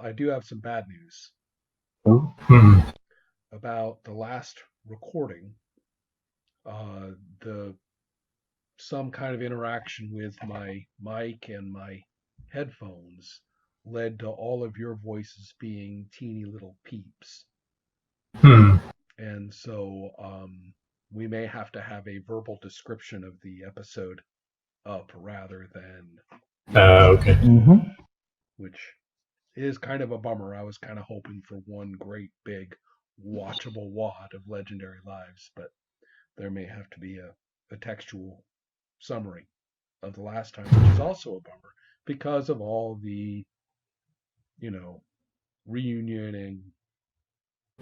I do have some bad news Oh. about the last recording. The Some kind of interaction with my mic and my headphones led to all of your voices being teeny little peeps. Hmm. And so we may have to have a verbal description of the episode up rather than Okay. which is kind of a bummer. I was kind of hoping for one great big watchable wad of legendary lives, but there may have to be a textual summary of the last time, which is also a bummer because of all the, you know, reunion and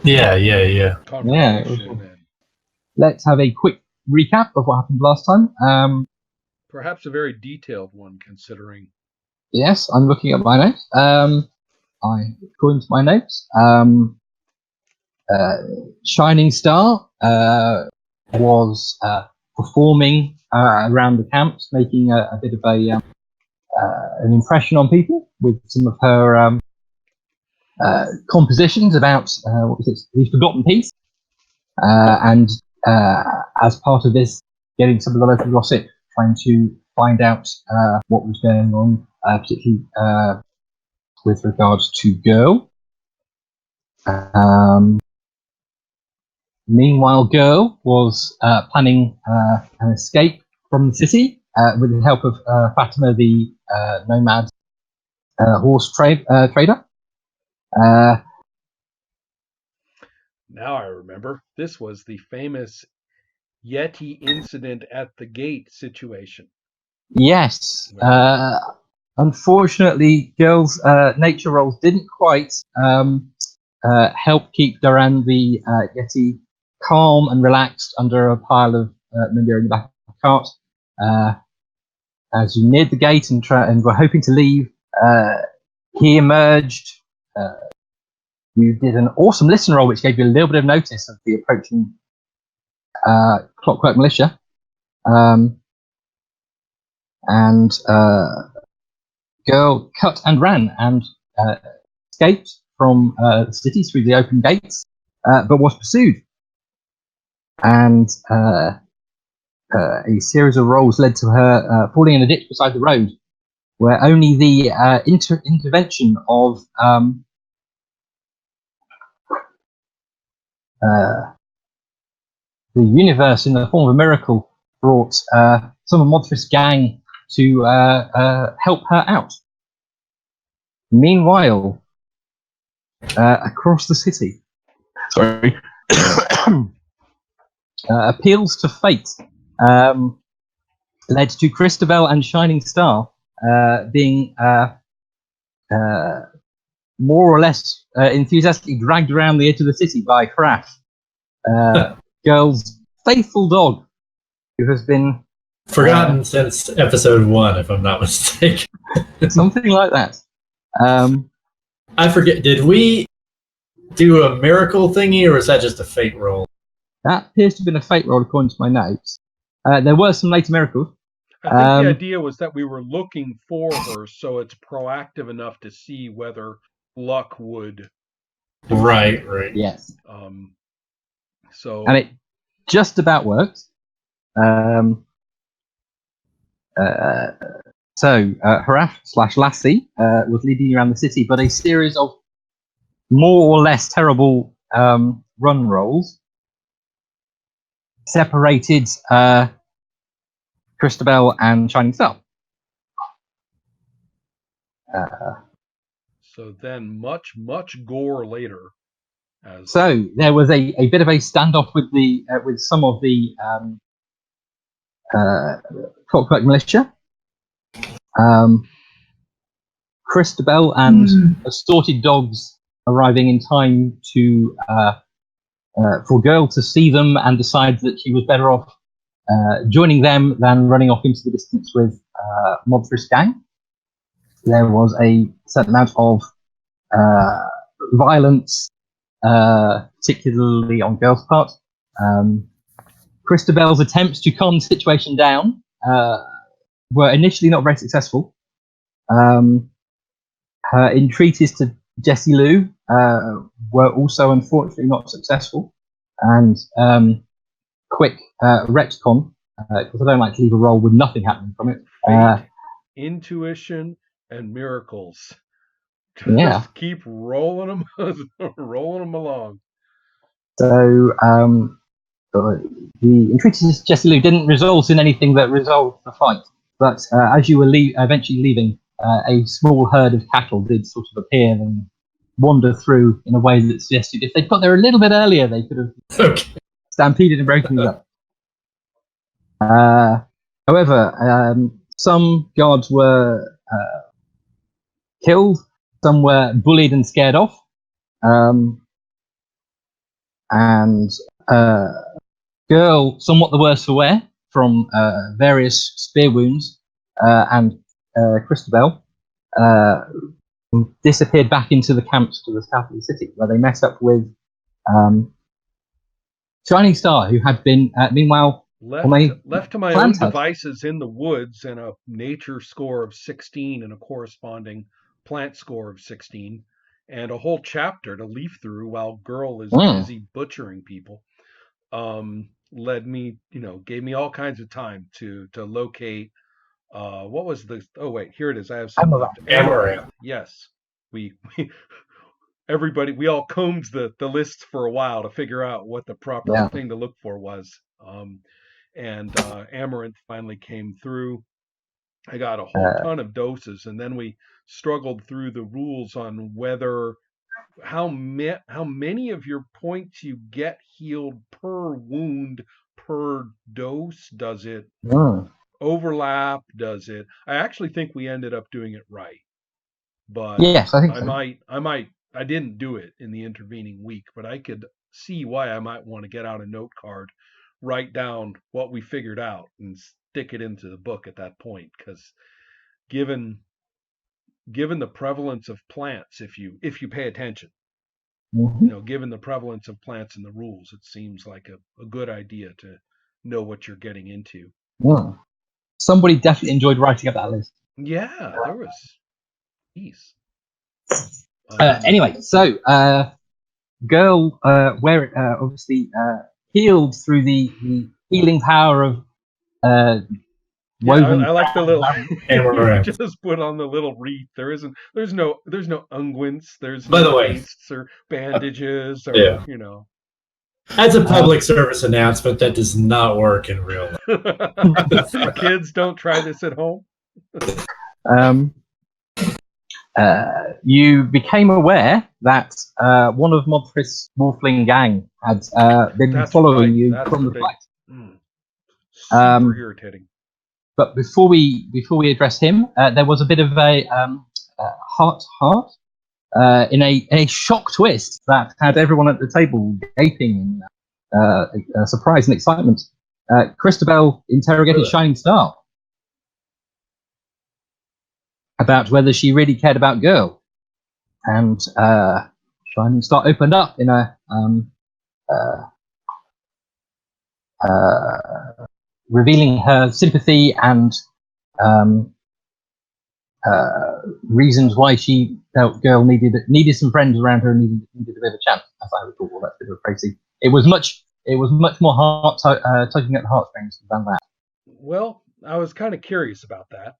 Yeah. Yeah. Yeah. confrontation and Let's have a quick recap of what happened last time. perhaps a very detailed one considering. Yes, I'm looking at my notes. According to my notes, Shining Star was performing around the camps, making a bit of an impression on people with some of her compositions about what was it, the Forgotten Peace, and as part of this, getting some of the local gossip, trying to find out what was going on, particularly with regards to Girl. Meanwhile, Girl was planning an escape from the city with the help of Fatima, the nomad horse trader. Now I remember. This was the famous Yeti incident at the gate situation. Yes. Right. Unfortunately, Girl's nature roles didn't quite help keep Duran the Yeti calm and relaxed under a pile of manure in the back of the cart. As you neared the gate and were hoping to leave, he emerged. You did an awesome listen roll, which gave you a little bit of notice of the approaching Clockwork Militia. And Girl cut and ran and escaped from the city through the open gates, but was pursued. And a series of rolls led to her falling in a ditch beside the road, where only the intervention of the universe in the form of a miracle brought some of Modthryth's gang to help her out. Meanwhile, across the city, appeals to fate led to Christabel and Shining Star being more or less enthusiastically dragged around the edge of the city by Crash, Girl's faithful dog, who has been Forgotten since episode 1, if I'm not mistaken. something like that. I forget. Did we do a miracle thingy, or is that just a fate roll? That appears to have been a fate roll according to my notes. There were some later miracles. I think the idea was that we were looking for her, so it's proactive enough to see whether luck would. Right. Yes. So. And it just about worked. So Haraf/Lassie was leading you around the city, but a series of more or less terrible run rolls separated Christabel and Shining Star. So then much gore later. So there was a bit of a standoff with some of the Clockwork Militia. Christabel and assorted dogs arriving in time to for Girl to see them and decide that she was better off joining them than running off into the distance with Modthryth's gang. There was a certain amount of violence, particularly on Girl's part. Christabel's attempts to calm the situation down were initially not very successful. Her entreaties to Jessie Lou were also unfortunately not successful. And quick retcon, because I don't like to leave a roll with nothing happening from it. Fate, intuition, and miracles. Yeah. Just keep rolling them along. So the entreaties Jessie Lou didn't result in anything that resolved the fight. But as you were eventually leaving, a small herd of cattle did sort of appear and wander through in a way that suggested if they'd got there a little bit earlier, they could have stampeded and broken things up. However, some guards were killed, some were bullied and scared off, and girl, somewhat the worse for wear from various spear wounds, and Christabel disappeared back into the camps to the south of the city, where they met up with Shining Star, who had been, meanwhile, left to my own hut. devices in the woods, and a nature score of 16 and a corresponding plant score of 16, and a whole chapter to leaf through while girl is busy butchering people. Led me, gave me all kinds of time to locate. What was the? Oh wait, here it is. I have some left. Amaranth. Yes, we everybody, we all combed the lists for a while to figure out what the proper thing to look for was. And Amaranth finally came through. I got a whole ton of doses, and then we struggled through the rules on whether how many of your points you get healed per wound per dose. Does it overlap? Does it? I actually think we ended up doing it right, but yes, I think I didn't do it in the intervening week, but I could see why I might want to get out a note card, write down what we figured out, and stick it into the book at that point. Because given the prevalence of plants, if you pay attention, given the prevalence of plants in the rules, it seems like a good idea to know what you're getting into. Somebody definitely enjoyed writing up that list. Yeah, there was peace. Anyway, so girl, where obviously healed through the healing power of woven. I like the little you just put on the little wreath. There's no unguents, there's By no the way, pastes or bandages or That's a public service announcement that does not work in real life. Kids, don't try this at home. You became aware that one of Modfrith's Wolfling gang had been following you from the flight. Super irritating. But before we address him, there was a bit of a heart in a shock twist that had everyone at the table gaping in surprise and excitement. Christabel interrogated Shining Star about whether she really cared about girl, and Shining Star opened up in a revealing her sympathy and reasons why she felt girl needed some friends around her and needed a bit of a chance. As I recall, that's a bit of crazy. It was much more heart tugging at the heartstrings than that. Well, I was kind of curious about that.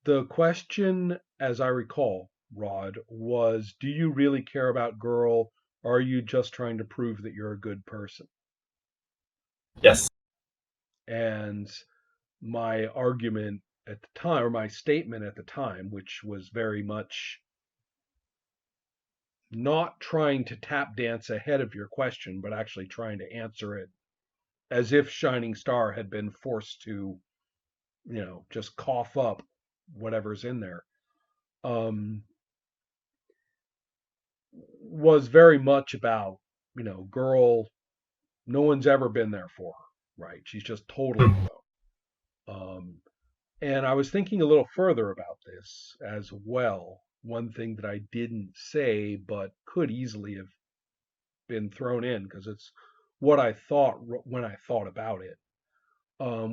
The question, as I recall, Rod, was, do you really care about girl, or are you just trying to prove that you're a good person? Yes. And my argument at the time, or my statement at the time, which was very much not trying to tap dance ahead of your question, but actually trying to answer it as if Shining Star had been forced to, just cough up whatever's in there, was very much about, girl, no one's ever been there for her, right? She's just totally alone. And I was thinking a little further about this as well. One thing that I didn't say, but could easily have been thrown in because it's what I thought when I thought about it,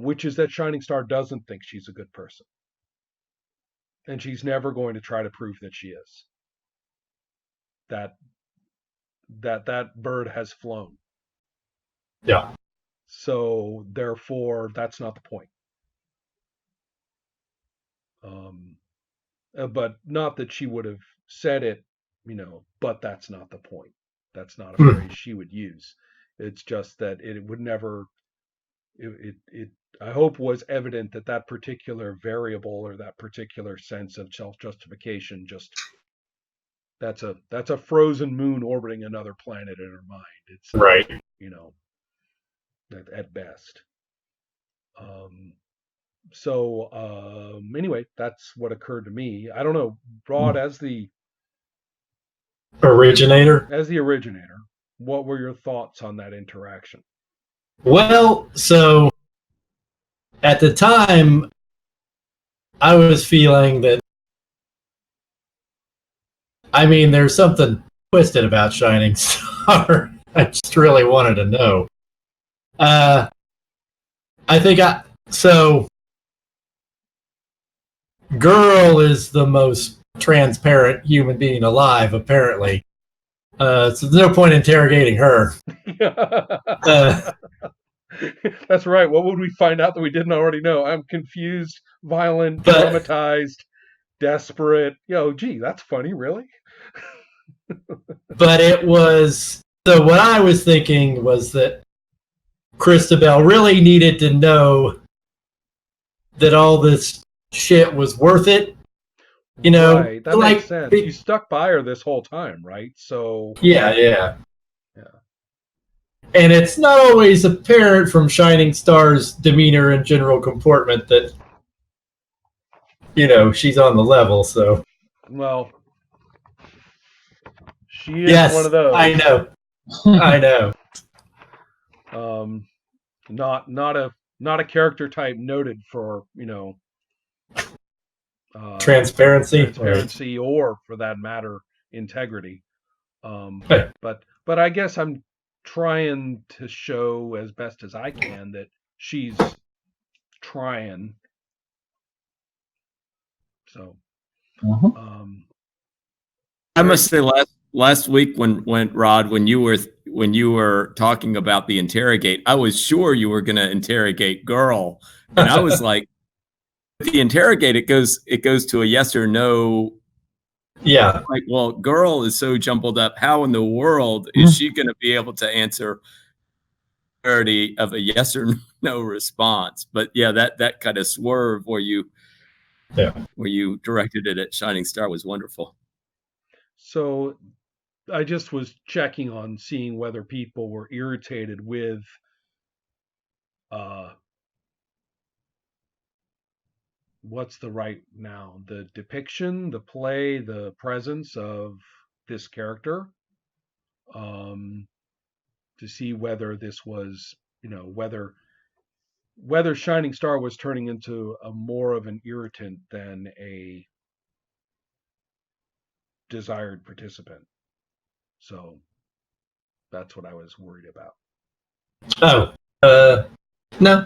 which is that Shining Star doesn't think she's a good person. and she's never going to try to prove that she is. That bird has flown. Yeah. So therefore, that's not the point. Um, but not that she would have said it, but that's not the point. That's not a phrase she would use. It's just that it would never, it I hope was evident that that particular variable or that particular sense of self-justification just that's a frozen moon orbiting another planet in her mind. It's Right. At best. So anyway, that's what occurred to me. I don't know, Rod, as the Originator. what were your thoughts on that interaction? Well, so at the time, I was feeling that. I mean, there's something twisted about Shining Star. I just really wanted to know. I think so. Girl is the most transparent human being alive, apparently. So there's no point interrogating her. That's right. What would we find out that we didn't already know? I'm confused, violent, But- traumatized, desperate. Gee, that's funny, really? But it was. So what I was thinking was that Christabel really needed to know that all this shit was worth it. Right. That like, makes sense. You stuck by her this whole time, right? So yeah. Yeah. And it's not always apparent from Shining Star's demeanor and general comportment that, she's on the level, so. Well, she is one of those. I know. I know. Not a character type noted for, Transparency. transparency, or for that matter, integrity. Right. But I guess I'm trying to show as best as I can that she's trying. So, I must say, last week when Rod, when you were talking about the interrogate, I was sure you were going to interrogate girl, and I was like, the interrogate, it goes to a yes or no. Yeah. Like, well, girl is so jumbled up. How in the world is she going to be able to answer of a yes or no response? But yeah, that kind of swerve where you directed it at Shining Star was wonderful. So I just was checking on seeing whether people were irritated with what's the right now? The depiction, the play, the presence of this character. To see whether this was, whether Shining Star was turning into a more of an irritant than a desired participant. So that's what I was worried about. Oh, no.